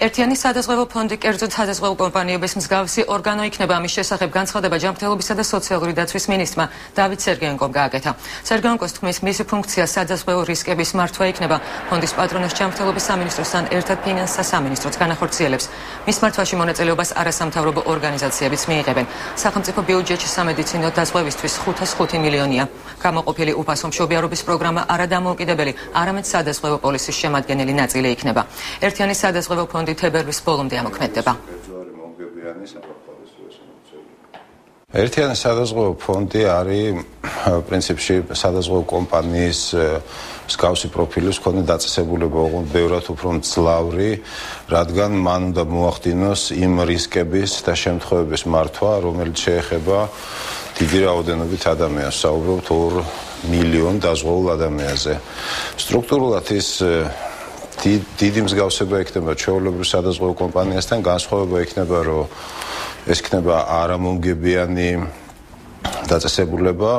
ერთიანი სადაზღვევო ფონდი კერძო სადაზღვევო კომპანიების მსგავსი ორგანო იქნება. ამის შესახებ განცხადება ჯანმრთელობისა და სოციალური დაცვის მინისტრმა დავით სერგეენკომ გააკეთა. სერგეენკოს თქმის, მისი ფუნქცია სადაზღვევო რისკების მართვა იქნება. ფონდის პატრონას ჯანმრთელობის სამინისტროსთან ერთად ფინანსთა სამინისტროც განახორციელებს. მის მართვაში მონაწილეობას არასამთავრობო ორგანიზაციებიც მიიღებენ. სახელმწიფო ბიუჯეტში სამედიცინო დაზღვევისთვის 505 მილიონია. გამოყოფილი უფასო მშობიარობის პროგრამა არა დამოუკიდებელი, არამედ სადაზღვევო პოლისის შემადგენელი ნაწილი იქნება. ერთიანი სადაზღვევო ფონდი თებერვლის ბოლომდე ამოქმედდება. ერთიანი სადაზღვევო ფონდი არის პრინციპში სადაზღვევო კომპანიის მსგავსი პროფილის მქონე დაწესებულება, ოღონდ ბევრად უფრო მძლავრი, რადგან მან უნდა მოახდინოს იმ რისკების და შემთხვევების მართვა, რომელიც შეეხება დიდი რაოდენობით ადამიანს, საუბრობთ 2 მილიონ დაზღვეულ ადამიანზე. სტრუქტურულად ის დიდი მსგავსება იქნება ჩვეულებრივ სადაზღვევო კომპანიასთან, განსხვავება იქნება, რომ ეს იქნება არამომგებიანი დაწესებულება.